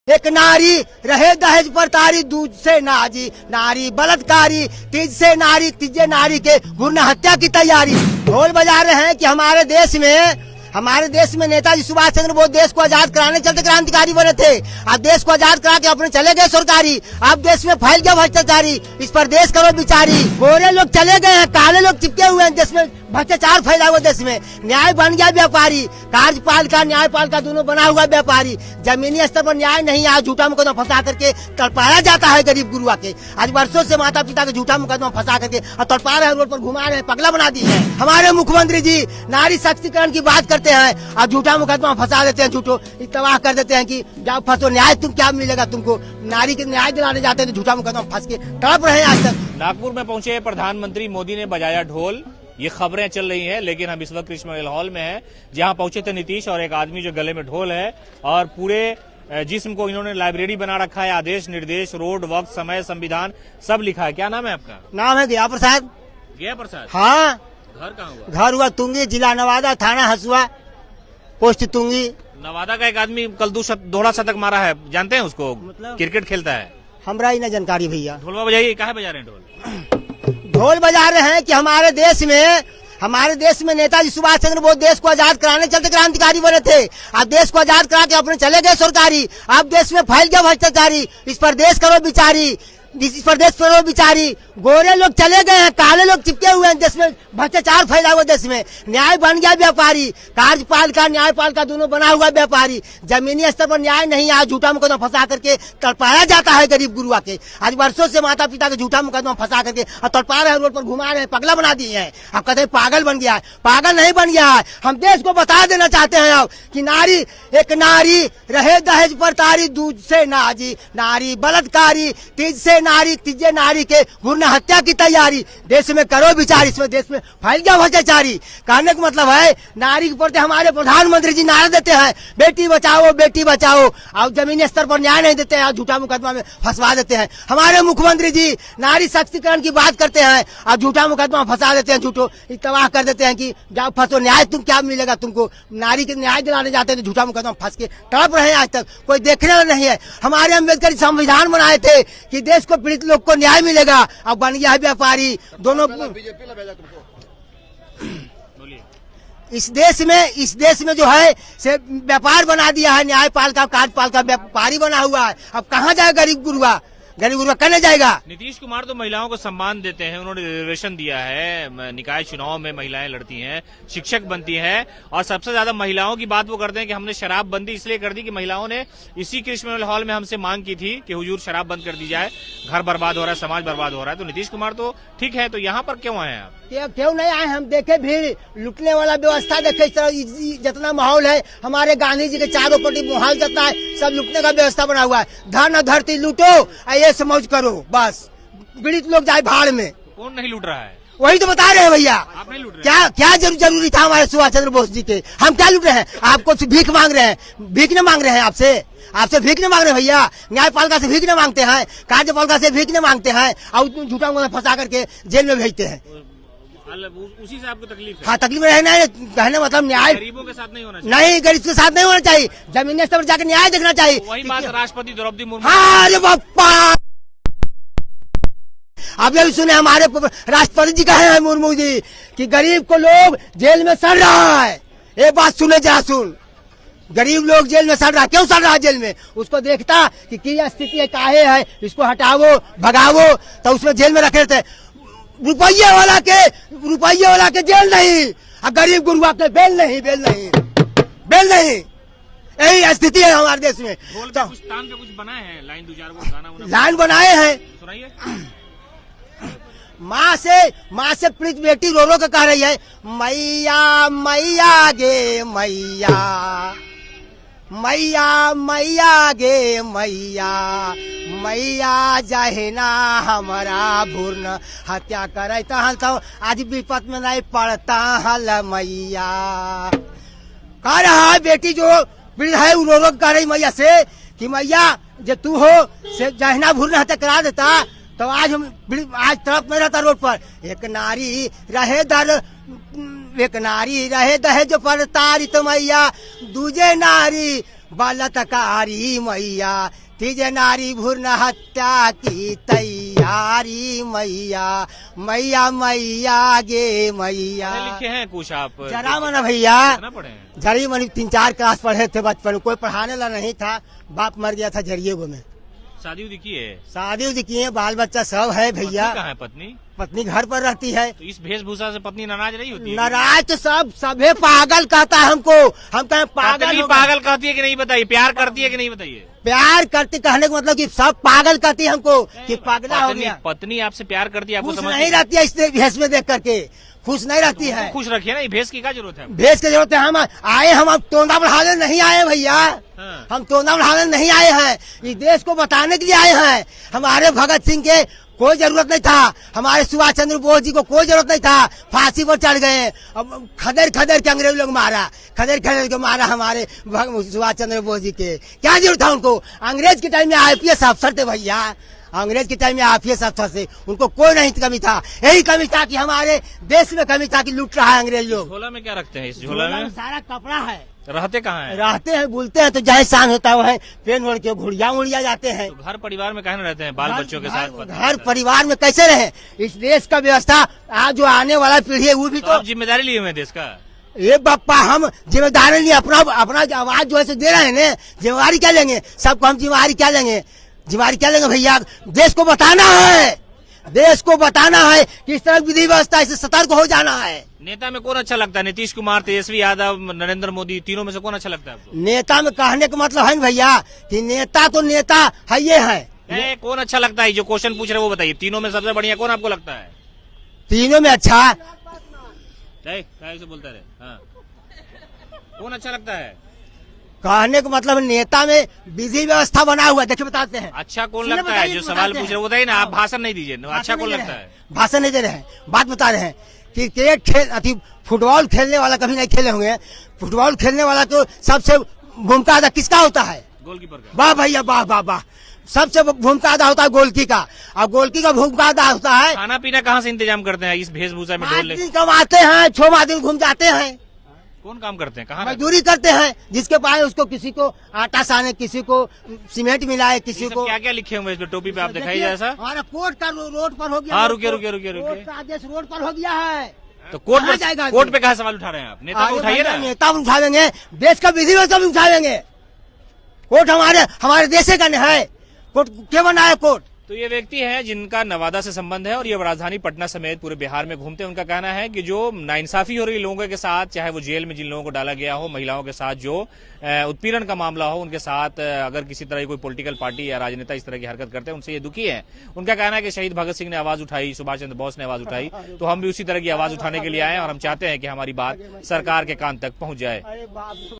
एक नारी रहे दहेज पर तारी, दूज से नाजी नारी बलात्कारी, तीज से नारी तीजे नारी के भ्रूण हत्या की तैयारी। ढोल बजा रहे हैं कि हमारे देश में नेताजी सुभाष चंद्र बोस देश को आजाद कराने चलते क्रांतिकारी बने थे। अब देश को आजाद करा के अपने चले गए सरकारी। अब देश में फैल गया भ्रष्टाचारी, इस पर देश करो बिचारी। गोरे लोग चले गए हैं, काले लोग चिपके हुए हैं, देश में भ्रष्टाचार फैला हुआ देश में। न्याय बन गया व्यापारी, कार्यपालिका न्यायपालिका दोनों बना हुआ व्यापारी। जमीनी स्तर पर न्याय नहीं, आज झूठा मुकदमा फंसा करके तड़पाया जाता है गरीब गुरुआ के। आज वर्षों से माता पिता के झूठा मुकदमा फंसा करके और तड़पा रहे हैं, रोड पर घुमा रहे हैं, पगला बना दी है। हमारे मुख्यमंत्री जी नारी सशक्तिकरण की बात करते हैं और झूठा मुकदमा फंसा देते हैं, झूठो तबाह कर देते हैं कि जाओ फंसो, न्याय तुम क्या मिलेगा तुमको। नारी के न्याय दिलाने जाते हैं तो झूठा मुकदमा फंस के तड़प रहे हैं आज तक। नागपुर में पहुंचे प्रधानमंत्री मोदी ने बजाया ढोल, ये खबरें चल रही हैं, लेकिन हम इस वक्त कृष्ण मंदिर हॉल में हैं, जहां पहुंचे थे नीतीश और एक आदमी जो गले में ढोल है और पूरे जिस्म को इन्होंने लाइब्रेरी बना रखा है। आदेश निर्देश रोड वक्त समय संविधान सब लिखा है। क्या नाम है आपका? नाम है गया प्रसाद। गया प्रसाद? हाँ। घर कहाँ हुआ? घर हुआ तुंगी, जिला नवादा, थाना हसुआ, पोस्ट तुंगी। नवादा का एक आदमी कल दोहरा शतक मारा है, जानते हैं उसको? मतलब? क्रिकेट खेलता है। हमरा ही ना जानकारी भैया। ढोलवा बजाइए, काहे बजा रहे हैं ढोल? ढोल बजा रहे हैं कि हमारे देश में नेताजी सुभाष चंद्र बोस देश को आजाद कराने चलते क्रांतिकारी बने थे। अब देश को आजाद करा के अपने चले गए सरकारी। अब देश में फैल गया भ्रष्टाचारी, इस पर देश करो बिचारी, इस प्रदेश करो बिचारी। गोरे लोग चले गए हैं, काले लोग चिपके हुए हैं, देश में भ्रष्टाचार फैला हुआ देश में। न्याय बन गया व्यापारी, कार्यपालिका न्यायपालिका दोनों बना हुआ व्यापारी। जमीनी स्तर पर न्याय नहीं, आज झूठा मुकदमा फंसा करके तड़पाया जाता है गरीब गुरुआ के। आज वर्षों से माता पिता के झूठा मुकदमा फंसा करके और तड़पा रहे हैं, रोड पर घुमा रहे हैं, पगला बना दिए हैं। अब कहते हैं पागल बन गया है, पागल नहीं बन गया है। हम देश को बता देना चाहते हैं अब कि एक नारी रहे दहेज पर तारी, दूज से नाजी नारी बलात्कारी, तीज से नारी तीजे नारी के भ्रूण हत्या की तैयारी। देश में करो विचार, इसमें देश में फैल गया भ्रष्टाचारी। कहने का मतलब है नारी के प्रति हमारे प्रधानमंत्री जी नारा देते हैं बेटी बचाओ बेटी बचाओ, और जमीनी स्तर पर न्याय नहीं देते हैं, झूठा मुकदमा में फंसवा देते हैं। हमारे मुख्यमंत्री जी नारी सशक्तिकरण की बात करते हैं और झूठा मुकदमा फंसा देते हैं, झूठो तबाह कर देते हैं कि जाओ फंसो, न्याय तुम क्या मिलेगा तुमको। नारी के न्याय दिलाने जाते हैं तो झूठा मुकदमा फंस के तड़प रहे हैं, आज तक कोई देखने वाला नहीं है। हमारे अम्बेडकर संविधान बनाए थे कि देश को पीड़ित लोग को न्याय मिलेगा, अब बन गया है व्यापारी। दोनों इस देश में जो है से व्यापार बना दिया है, न्यायपालिका कार्यपालिका व्यापारी बना हुआ है। अब कहाँ जाए गरीब गुरुआ कहने जाएगा। नीतीश कुमार तो महिलाओं को सम्मान देते हैं, उन्होंने रिजर्वेशन दिया है, निकाय चुनाव में महिलाएं लड़ती हैं, शिक्षक बनती हैं, और सबसे ज्यादा महिलाओं की बात वो करते हैं कि हमने शराबबंदी इसलिए कर दी कि महिलाओं ने इसी कृष्ण मंदिर हॉल में हमसे मांग की थी कि हुजूर शराब बंद कर दी जाए, घर बर्बाद हो रहा है, समाज बर्बाद हो रहा है। तो नीतीश कुमार तो ठीक है, तो यहाँ पर क्यों आए आप? क्यों नहीं आए? हम देखे भीड़ लुटने वाला व्यवस्था देखे, इस तरह जितना माहौल है हमारे गांधी जी के चारों पट्टी माहौल जितना है सब लुटने का व्यवस्था बना हुआ है। धन धरती लूटो, ये समझ करो, बस पीड़ित लोग जाए भाड़ में। कौन नहीं लूट रहा है? वही तो बता रहे हैं भैया। आप नहीं लूट रहे? क्या जरूरी था हमारे सुभाष चंद्र बोस जी के? हम क्या लूट रहे हैं? आपको भीख मांग रहे हैं? भीख न मांग रहे हैं आपसे भीख न मांग रहे हैं भैया। न्यायपालिका से भीख न मांगते हैं, कार्यपालिका से भीख न मांगते हैं, और झूठा मुकदमा फंसा करके जेल में भेजते हैं। उसी से आपको तकलीफ है? हाँ, तकलीफ रहना है, कहने मतलब न्याय गरीबों के साथ नहीं होना चाहिए। नहीं, गरीब के साथ नहीं होना चाहिए, जमीनी स्तर पर जाकर न्याय देखना चाहिए। वही बात राष्ट्रपति द्रौपदी मुर्मू। हाँ, अरे बापा, आप ये भी सुने हमारे राष्ट्रपति जी कहे हैं मुर्मू जी कि गरीब को लोग जेल में सड़ रहा है। ये बात सुने जरा सुन, गरीब लोग जेल में सड़ रहा है। क्यों सड़ रहा है जेल में? उसको देखता कि क्या स्थिति है, काहे है, इसको हटावो भगावो, तो उसमें जेल में रखे थे। रुपये वाला के जेल नहीं, और गरीब गुरुआ के बेल नहीं। यही स्थिति है हमारे देश में। तो कुछ तान पे कुछ बनाए हैं, लाइन 2-4 गाना लाइन बनाए हैं, सुनाइए। माँ से पीड़ित बेटी रो के कह रही है, मैया मैया गे मैया, मैया मैया गे मैया, मैया जहिना हमारा भ्रूण हत्या करे तो आज विपत में नहीं पड़ता हल मैया। कह रहा है बेटी जो पीड़ित है वो रो कह रही मैया से कि मैया जो तू हो से जहिना भ्रूण हत्या करा देता तो आज तड़प नहीं रहता रोड पर। एक नारी रहे दहेज पर तारी तो मैया, दूजे नारी बलात्कारी मैया, तीज नारी भ्रूण हत्या की तैयारी मैया, मैया मैया गे मैया। पढ़े लिखे हैं कुछ आप? जरा मना भैया, कितना पढ़े हैं? जरी मनी 3-4 क्लास पढ़े थे बचपन में, कोई पढ़ाने ला नहीं था, बाप मर गया था जरिए में। शादी उदी की है? शादी उदी किए, बाल बच्चा सब है भैया। पत्नी कहाँ है पत्नी? पत्नी घर पर रहती है। तो इस वेशभूषा से पत्नी नाराज नहीं होती है? नाराज तो सभे पागल कहता है हमको, हम कहें पागल पत्नी हो गए। पागल कहती है कि नहीं बताइए? प्यार करती है कि नहीं बताइए? प्यार करती कहने का मतलब कि सब पागल कहती है हमको कि पागला हो गया। पत्नी आपसे प्यार करती है, आपको खुश समझ नहीं रहती है इस भेष में देख करके, खुश नहीं रहती है। खुश रखिए ना, ये भेष की क्या जरूरत है? भेष की जरूरत है। हम आए, हम अब तोंदा बढ़ाने नहीं आए भैया, हाँ। हम तोंदा बढ़ाने नहीं आए हैं, इस देश को बताने के लिए आए हैं। हमारे भगत सिंह के कोई जरूरत नहीं था, हमारे सुभाष चंद्र बोस जी को कोई जरूरत नहीं था, फांसी पर चढ़ गए। अब खदेड़ खदेड़ के अंग्रेज लोग मारा, खदेड़ खदेड़ के मारा हमारे सुभाष चंद्र बोस जी के। क्या जरूरत था उनको? अंग्रेज के टाइम में IPS अफसर थे भैया, अंग्रेज के टाइम में IPS अफसर से उनको कोई नहीं कमी था। यही कमी था कि हमारे देश में कमी था कि लूट रहा है अंग्रेज लोग। झोला में क्या रखते हैं? इस झोला में सारा कपड़ा है। रहते कहाँ है? रहते हैं, बोलते हैं तो जहाँ शान होता है वह पेन ओढ़ के घुड़िया उड़िया जाते हैं। तो घर परिवार में कहाँ रहते हैं? बाल बच्चों के साथ? घर परिवार में कैसे रहे? इस देश का व्यवस्था आज जो आने वाला पीढ़ी है वो भी तो आप जिम्मेदारी लिए हुए हैं देश का? ये बापा हम जिम्मेदारी नहीं, अपना आवाज जो है से दे रहे हैं ना, जिम्मेवारी क्या लेंगे? सबको हम जिम्मेवारी क्या लेंगे? जिम्मेवारी क्या लेंगे भैया? देश को बताना है, देश को बताना है किस तरह विधि व्यवस्था से सतर्क हो जाना है। नेता में कौन अच्छा लगता है? नीतीश कुमार, तेजस्वी यादव, नरेंद्र मोदी, तीनों में से कौन अच्छा लगता है आपको? नेता में कहने का मतलब है ना भैया कि नेता तो नेता है ये है। कौन अच्छा लगता है? जो क्वेश्चन पूछ रहे वो बताइए, तीनों में सबसे बढ़िया कौन आपको लगता है? तीनों में अच्छा से बोलता रहे। हाँ। कौन अच्छा लगता है? कहने का मतलब नेता में विधि व्यवस्था बना हुआ है। देखिए बताते हैं। अच्छा कौन लगता है? जो सवाल पूछ रहे वो बताइए ना, आप भाषण नहीं दीजिए। अच्छा कौन लगता है? भाषण नहीं दे रहे हैं, बात बता रहे हैं। क्रिकेट खेल अति फुटबॉल खेलने वाला कभी नहीं खेले होंगे, फुटबॉल खेलने वाला तो सबसे भूमिका अदा किसका होता है? गोलकीपर का। वाह भैया वाह वाह वाह, सबसे भूमिका अदा होता है गोलकी का, और गोलकी का भूमिका अदा होता है। खाना पीना कहाँ से इंतजाम करते हैं इस वेशभूषा में? 5 दिन कमाते हैं, 6 दिन घूम जाते हैं। कौन काम करते हैं? कहाँ? मजदूरी करते हैं, जिसके पास उसको किसी को आटा साने, किसी को सीमेंट मिलाए, किसी को। क्या क्या लिखे हुए इस पे टोपी पे आप दिखाइए ऐसा? हमारा कोर्ट का रोड पर हो गया। हाँ रुकिए। कोर्ट का आदेश रोड पर हो गया है। तो कोर्ट कहाँ पर जाएगा? कोर्ट पे कहाँ सवाल उठा रहे हैं आप? नेता को उठाइए ना। नेता उठाएंगे, देश का विधि व्यवस्था भी उठाएंगे। कोर्ट हमारे देश का नहीं है, कोर्ट क्या बना है कोर्ट? तो ये व्यक्ति हैं जिनका नवादा से संबंध है और ये राजधानी पटना समेत पूरे बिहार में घूमते हैं। उनका कहना है कि जो नाइंसाफी हो रही लोगों के साथ, चाहे वो जेल में जिन लोगों को डाला गया हो, महिलाओं के साथ जो उत्पीड़न का मामला हो, उनके साथ अगर किसी तरह की कोई पॉलिटिकल पार्टी या राजनेता इस तरह की हरकत करते हैं, उनसे ये दुखी है। उनका कहना है कि शहीद भगत सिंह ने आवाज उठाई, सुभाष चंद्र बोस ने आवाज उठाई, तो हम भी उसी तरह की आवाज उठाने के लिए आए और हम चाहते हैं कि हमारी बात सरकार के कान तक पहुंच जाए।